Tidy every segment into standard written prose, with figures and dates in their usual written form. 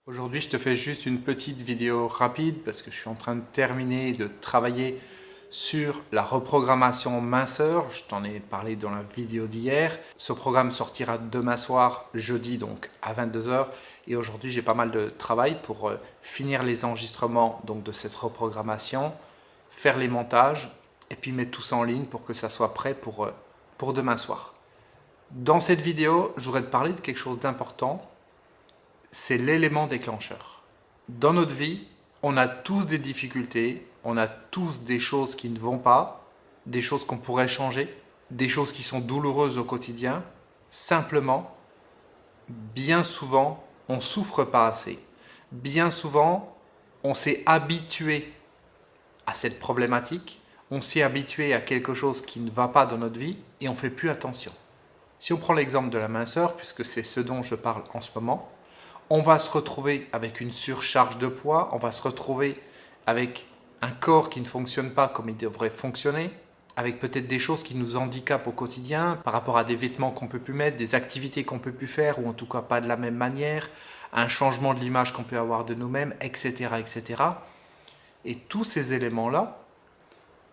Aujourd'hui, je te fais juste une petite vidéo rapide parce que je suis en train de terminer de travailler sur la reprogrammation minceur. Je t'en ai parlé dans la vidéo d'hier. Ce programme sortira demain soir, jeudi, donc à 22 heures. Et aujourd'hui, j'ai pas mal de travail pour finir les enregistrements donc, de cette reprogrammation, faire les montages et puis mettre tout ça en ligne pour que ça soit prêt pour demain soir. Dans cette vidéo, je voudrais te parler de quelque chose d'important. C'est l'élément déclencheur. Dans notre vie, on a tous des difficultés, on a tous des choses qui ne vont pas, des choses qu'on pourrait changer, des choses qui sont douloureuses au quotidien. Simplement, bien souvent, on ne souffre pas assez. Bien souvent, on s'est habitué à cette problématique, on s'est habitué à quelque chose qui ne va pas dans notre vie et on ne fait plus attention. Si on prend l'exemple de la minceur, puisque c'est ce dont je parle en ce moment, on va se retrouver avec une surcharge de poids, on va se retrouver avec un corps qui ne fonctionne pas comme il devrait fonctionner, avec peut-être des choses qui nous handicapent au quotidien par rapport à des vêtements qu'on peut plus mettre, des activités qu'on peut plus faire ou en tout cas pas de la même manière, un changement de l'image qu'on peut avoir de nous-mêmes, etc., etc. Et tous ces éléments-là,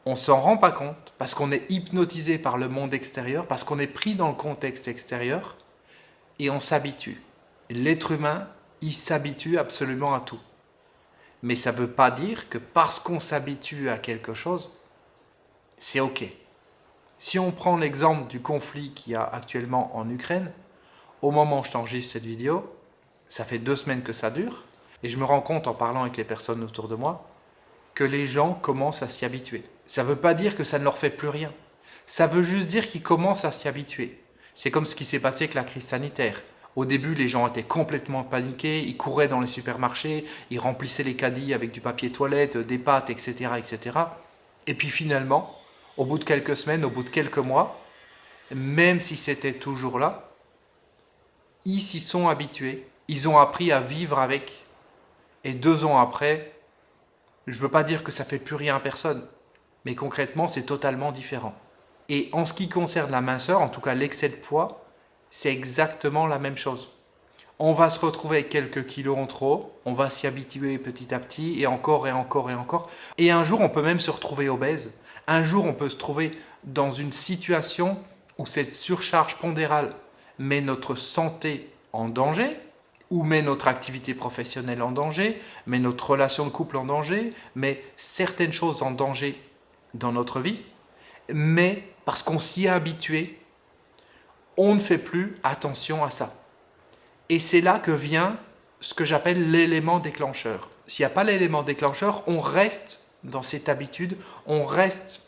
on ne s'en rend pas compte parce qu'on est hypnotisé par le monde extérieur, parce qu'on est pris dans le contexte extérieur et on s'habitue. L'être humain, il s'habitue absolument à tout. Mais ça ne veut pas dire que parce qu'on s'habitue à quelque chose, c'est OK. Si on prend l'exemple du conflit qu'il y a actuellement en Ukraine, au moment où je t'enregistre cette vidéo, ça fait 2 semaines que ça dure, et je me rends compte en parlant avec les personnes autour de moi que les gens commencent à s'y habituer. Ça ne veut pas dire que ça ne leur fait plus rien. Ça veut juste dire qu'ils commencent à s'y habituer. C'est comme ce qui s'est passé avec la crise sanitaire. Au début, les gens étaient complètement paniqués, ils couraient dans les supermarchés, ils remplissaient les caddies avec du papier toilette, des pâtes, etc., etc. Et puis finalement, au bout de quelques semaines, au bout de quelques mois, même si c'était toujours là, ils s'y sont habitués, ils ont appris à vivre avec. Et 2 ans après, je ne veux pas dire que ça ne fait plus rien à personne, mais concrètement, c'est totalement différent. Et en ce qui concerne la minceur, en tout cas l'excès de poids, c'est exactement la même chose. On va se retrouver avec quelques kilos en trop, on va s'y habituer petit à petit, et encore, et encore, et encore. Et un jour, on peut même se retrouver obèse. Un jour, on peut se trouver dans une situation où cette surcharge pondérale met notre santé en danger, ou met notre activité professionnelle en danger, met notre relation de couple en danger, met certaines choses en danger dans notre vie, mais parce qu'on s'y est habitué, on ne fait plus attention à ça. Et c'est là que vient ce que j'appelle l'élément déclencheur. S'il n'y a pas l'élément déclencheur, on reste dans cette habitude, on reste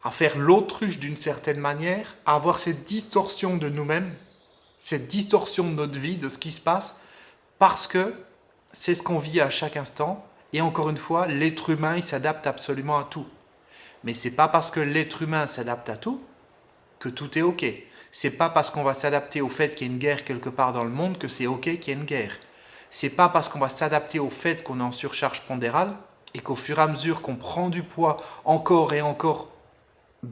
à faire l'autruche d'une certaine manière, à avoir cette distorsion de nous-mêmes, cette distorsion de notre vie, de ce qui se passe, parce que c'est ce qu'on vit à chaque instant. Et encore une fois, l'être humain, il s'adapte absolument à tout. Mais ce n'est pas parce que l'être humain s'adapte à tout que tout est OK. C'est pas parce qu'on va s'adapter au fait qu'il y a une guerre quelque part dans le monde que c'est OK qu'il y ait une guerre. C'est pas parce qu'on va s'adapter au fait qu'on est en surcharge pondérale et qu'au fur et à mesure qu'on prend du poids encore et encore,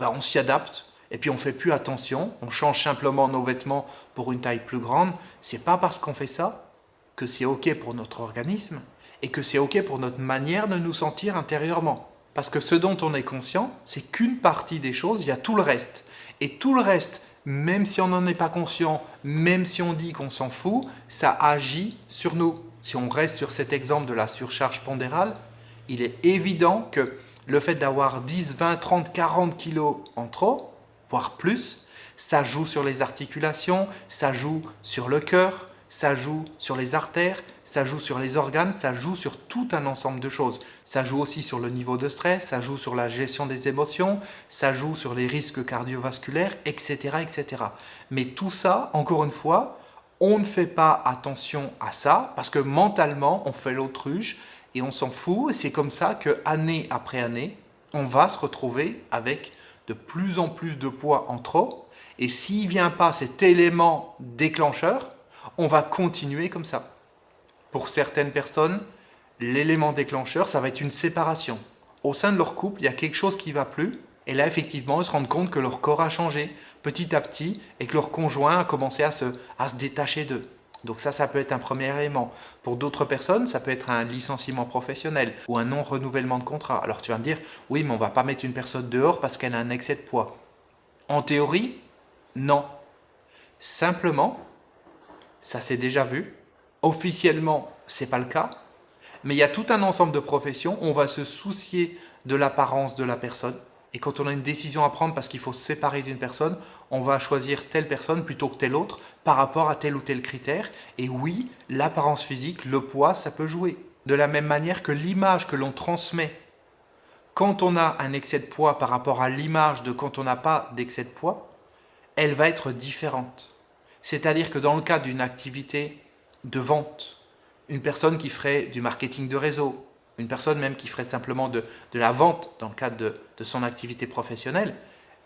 on s'y adapte et puis on fait plus attention, on change simplement nos vêtements pour une taille plus grande. C'est pas parce qu'on fait ça que c'est OK pour notre organisme et que c'est OK pour notre manière de nous sentir intérieurement. Parce que ce dont on est conscient, c'est qu'une partie des choses, il y a tout le reste. Et tout le reste, même si on n'en est pas conscient, même si on dit qu'on s'en fout, ça agit sur nous. Si on reste sur cet exemple de la surcharge pondérale, il est évident que le fait d'avoir 10, 20, 30, 40 kilos en trop, voire plus, ça joue sur les articulations, ça joue sur le cœur, ça joue sur les artères, ça joue sur les organes, ça joue sur tout un ensemble de choses. Ça joue aussi sur le niveau de stress, ça joue sur la gestion des émotions, ça joue sur les risques cardiovasculaires, etc., etc. Mais tout ça, encore une fois, on ne fait pas attention à ça parce que mentalement, on fait l'autruche et on s'en fout. Et c'est comme ça que année après année, on va se retrouver avec de plus en plus de poids en trop. Et s'il ne vient pas cet élément déclencheur, on va continuer comme ça. Pour certaines personnes, l'élément déclencheur, ça va être une séparation. Au sein de leur couple, il y a quelque chose qui ne va plus. Et là, effectivement, ils se rendent compte que leur corps a changé petit à petit et que leur conjoint a commencé à se détacher d'eux. Donc ça peut être un premier élément. Pour d'autres personnes, ça peut être un licenciement professionnel ou un non-renouvellement de contrat. Alors tu vas me dire, oui, mais on ne va pas mettre une personne dehors parce qu'elle a un excès de poids. En théorie, non. Simplement, ça s'est déjà vu. Officiellement, ce n'est pas le cas. Mais il y a tout un ensemble de professions où on va se soucier de l'apparence de la personne. Et quand on a une décision à prendre parce qu'il faut se séparer d'une personne, on va choisir telle personne plutôt que telle autre par rapport à tel ou tel critère. Et oui, l'apparence physique, le poids, ça peut jouer. De la même manière que l'image que l'on transmet quand on a un excès de poids par rapport à l'image de quand on n'a pas d'excès de poids, elle va être différente. C'est-à-dire que dans le cas d'une activité de vente, une personne qui ferait du marketing de réseau, une personne même qui ferait simplement de la vente dans le cadre de son activité professionnelle,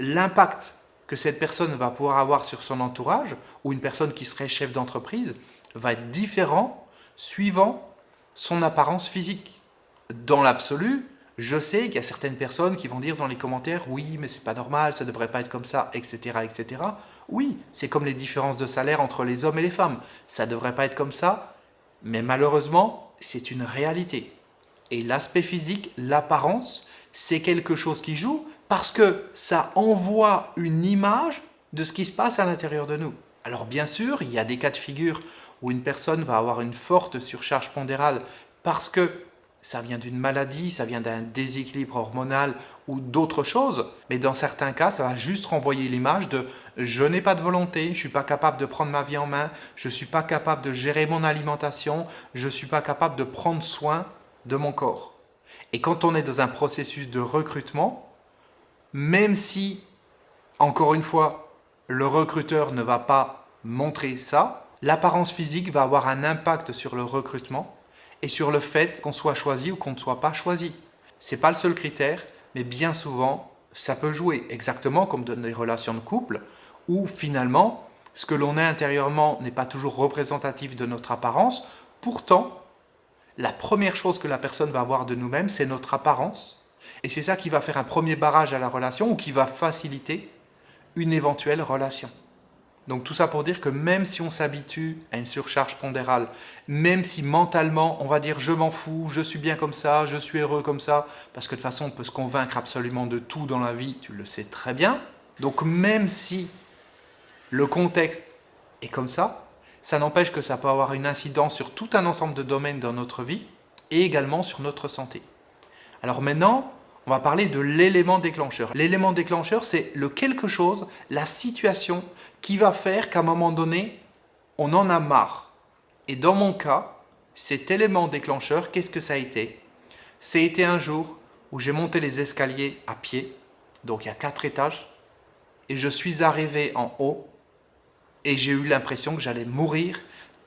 l'impact que cette personne va pouvoir avoir sur son entourage, ou une personne qui serait chef d'entreprise, va être différent suivant son apparence physique. Dans l'absolu, je sais qu'il y a certaines personnes qui vont dire dans les commentaires « oui, mais c'est pas normal, ça devrait pas être comme ça, etc. etc. » Oui, c'est comme les différences de salaire entre les hommes et les femmes. Ça devrait pas être comme ça, mais malheureusement, c'est une réalité. Et l'aspect physique, l'apparence, c'est quelque chose qui joue parce que ça envoie une image de ce qui se passe à l'intérieur de nous. Alors bien sûr, il y a des cas de figure où une personne va avoir une forte surcharge pondérale parce que ça vient d'une maladie, ça vient d'un déséquilibre hormonal ou d'autres choses. Mais dans certains cas, ça va juste renvoyer l'image de « je n'ai pas de volonté, je ne suis pas capable de prendre ma vie en main, je ne suis pas capable de gérer mon alimentation, je ne suis pas capable de prendre soin de mon corps ». Et quand on est dans un processus de recrutement, même si, encore une fois, le recruteur ne va pas montrer ça, l'apparence physique va avoir un impact sur le recrutement et sur le fait qu'on soit choisi ou qu'on ne soit pas choisi. Ce n'est pas le seul critère, mais bien souvent, ça peut jouer. Exactement comme dans des relations de couple, où finalement, ce que l'on est intérieurement n'est pas toujours représentatif de notre apparence. Pourtant, la première chose que la personne va avoir de nous-mêmes, c'est notre apparence. Et c'est ça qui va faire un premier barrage à la relation ou qui va faciliter une éventuelle relation. Donc tout ça pour dire que même si on s'habitue à une surcharge pondérale, même si mentalement on va dire je m'en fous, je suis bien comme ça, je suis heureux comme ça, parce que de toute façon on peut se convaincre absolument de tout dans la vie, tu le sais très bien. Donc même si le contexte est comme ça n'empêche que ça peut avoir une incidence sur tout un ensemble de domaines dans notre vie et également sur notre santé. Alors maintenant, on va parler de l'élément déclencheur. L'élément déclencheur, c'est le quelque chose, la situation qui va faire qu'à un moment donné, on en a marre. Et dans mon cas, cet élément déclencheur, qu'est-ce que ça a été? Ça a été un jour où j'ai monté les escaliers à pied, donc il y a 4 étages, et je suis arrivé en haut, et j'ai eu l'impression que j'allais mourir,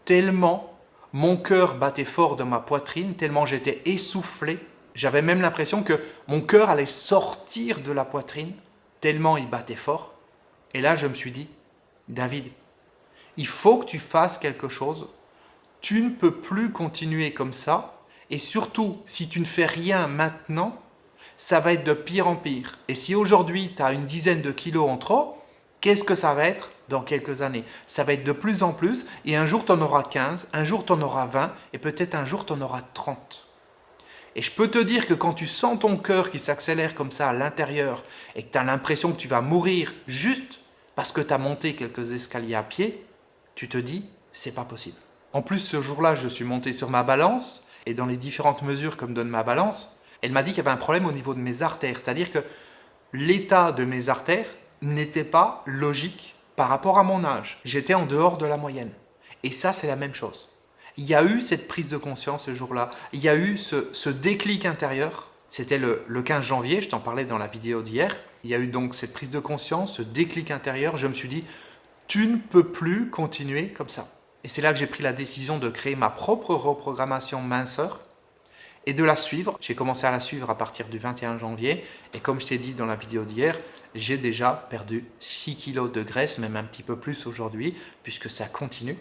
tellement mon cœur battait fort dans ma poitrine, tellement j'étais essoufflé. J'avais même l'impression que mon cœur allait sortir de la poitrine, tellement il battait fort. Et là, je me suis dit, David, il faut que tu fasses quelque chose. Tu ne peux plus continuer comme ça. Et surtout, si tu ne fais rien maintenant, ça va être de pire en pire. Et si aujourd'hui, tu as une dizaine de kilos en trop, qu'est-ce que ça va être dans quelques années? Ça va être de plus en plus. Et un jour, tu en auras 15, un jour, tu en auras 20, et peut-être un jour, tu en auras 30. Et je peux te dire que quand tu sens ton cœur qui s'accélère comme ça à l'intérieur et que tu as l'impression que tu vas mourir juste parce que tu as monté quelques escaliers à pied, tu te dis, c'est pas possible. En plus, ce jour-là, je suis monté sur ma balance et dans les différentes mesures que me donne ma balance, elle m'a dit qu'il y avait un problème au niveau de mes artères. C'est-à-dire que l'état de mes artères n'était pas logique par rapport à mon âge. J'étais en dehors de la moyenne. Et ça, c'est la même chose. Il y a eu cette prise de conscience ce jour-là. Il y a eu ce déclic intérieur. C'était le 15 janvier, je t'en parlais dans la vidéo d'hier. Il y a eu donc cette prise de conscience, ce déclic intérieur. Je me suis dit, tu ne peux plus continuer comme ça. Et c'est là que j'ai pris la décision de créer ma propre reprogrammation minceur et de la suivre. J'ai commencé à la suivre à partir du 21 janvier. Et comme je t'ai dit dans la vidéo d'hier, j'ai déjà perdu 6 kilos de graisse, même un petit peu plus aujourd'hui, puisque ça continue.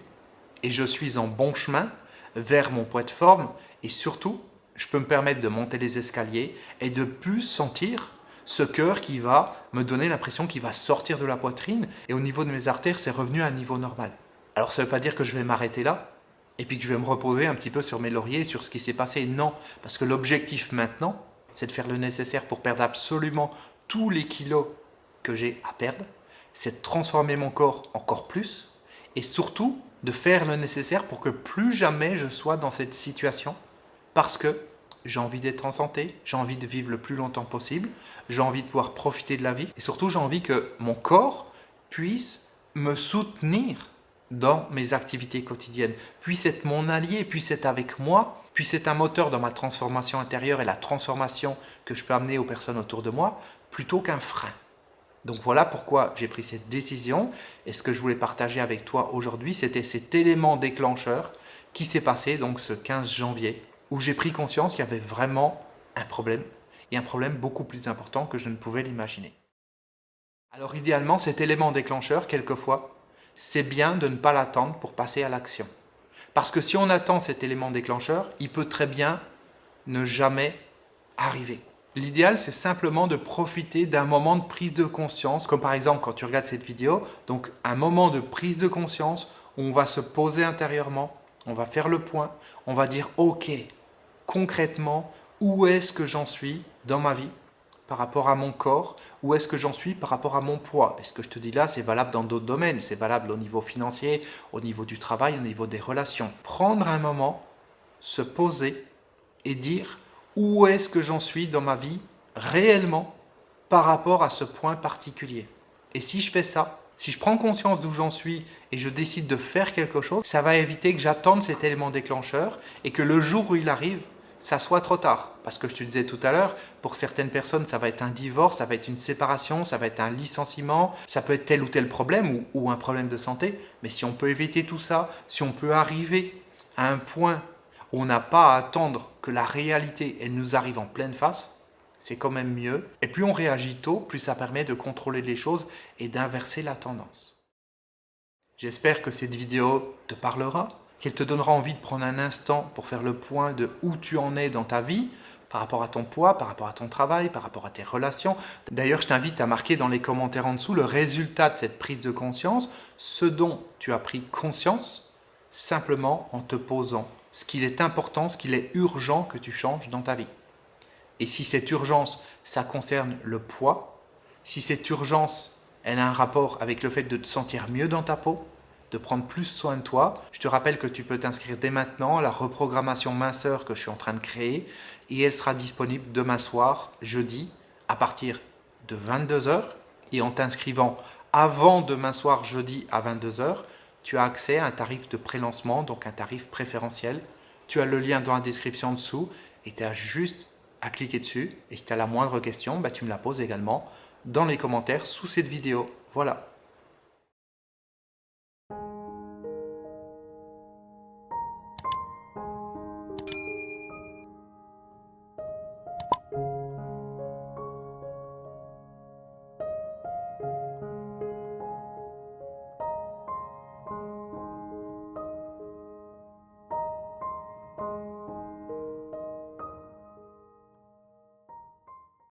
Et je suis en bon chemin vers mon poids de forme. Et surtout, je peux me permettre de monter les escaliers et de plus sentir ce cœur qui va me donner l'impression qu'il va sortir de la poitrine. Et au niveau de mes artères, c'est revenu à un niveau normal. Alors ça ne veut pas dire que je vais m'arrêter là et puis que je vais me reposer un petit peu sur mes lauriers, sur ce qui s'est passé. Non, parce que l'objectif maintenant, c'est de faire le nécessaire pour perdre absolument tous les kilos que j'ai à perdre. C'est de transformer mon corps encore plus et surtout de faire le nécessaire pour que plus jamais je sois dans cette situation parce que j'ai envie d'être en santé, j'ai envie de vivre le plus longtemps possible, j'ai envie de pouvoir profiter de la vie et surtout j'ai envie que mon corps puisse me soutenir dans mes activités quotidiennes, puisse être mon allié, puisse être avec moi, puisse être un moteur dans ma transformation intérieure et la transformation que je peux amener aux personnes autour de moi, plutôt qu'un frein. Donc voilà pourquoi j'ai pris cette décision et ce que je voulais partager avec toi aujourd'hui, c'était cet élément déclencheur qui s'est passé donc ce 15 janvier où j'ai pris conscience qu'il y avait vraiment un problème et un problème beaucoup plus important que je ne pouvais l'imaginer. Alors idéalement, cet élément déclencheur, quelquefois, c'est bien de ne pas l'attendre pour passer à l'action. Parce que si on attend cet élément déclencheur, il peut très bien ne jamais arriver. L'idéal, c'est simplement de profiter d'un moment de prise de conscience, comme par exemple quand tu regardes cette vidéo, donc un moment de prise de conscience où on va se poser intérieurement, on va faire le point, on va dire ok, concrètement, où est-ce que j'en suis dans ma vie par rapport à mon corps, où est-ce que j'en suis par rapport à mon poids. Et ce que je te dis là, c'est valable dans d'autres domaines, c'est valable au niveau financier, au niveau du travail, au niveau des relations. Prendre un moment, se poser et dire où est-ce que j'en suis dans ma vie réellement par rapport à ce point particulier. Et si je fais ça, si je prends conscience d'où j'en suis et je décide de faire quelque chose, ça va éviter que j'attende cet élément déclencheur et que le jour où il arrive, ça soit trop tard. Parce que je te disais tout à l'heure, pour certaines personnes, ça va être un divorce, ça va être une séparation, ça va être un licenciement, ça peut être tel ou tel problème ou un problème de santé. Mais si on peut éviter tout ça, si on peut arriver à un point où on n'a pas à attendre que la réalité elle nous arrive en pleine face, c'est quand même mieux. Et plus on réagit tôt, plus ça permet de contrôler les choses et d'inverser la tendance. J'espère que cette vidéo te parlera, qu'elle te donnera envie de prendre un instant pour faire le point de où tu en es dans ta vie, par rapport à ton poids, par rapport à ton travail, par rapport à tes relations. D'ailleurs, je t'invite à marquer dans les commentaires en dessous le résultat de cette prise de conscience, ce dont tu as pris conscience, simplement en te posant ce qu'il est important, ce qu'il est urgent que tu changes dans ta vie. Et si cette urgence, ça concerne le poids, si cette urgence, elle a un rapport avec le fait de te sentir mieux dans ta peau, de prendre plus soin de toi, je te rappelle que tu peux t'inscrire dès maintenant à la reprogrammation minceur que je suis en train de créer et elle sera disponible demain soir, jeudi, à partir de 22h. Et en t'inscrivant avant demain soir, jeudi à 22h, tu as accès à un tarif de prélancement, donc un tarif préférentiel. Tu as le lien dans la description en dessous et tu as juste à cliquer dessus. Et si tu as la moindre question, tu me la poses également dans les commentaires sous cette vidéo. Voilà.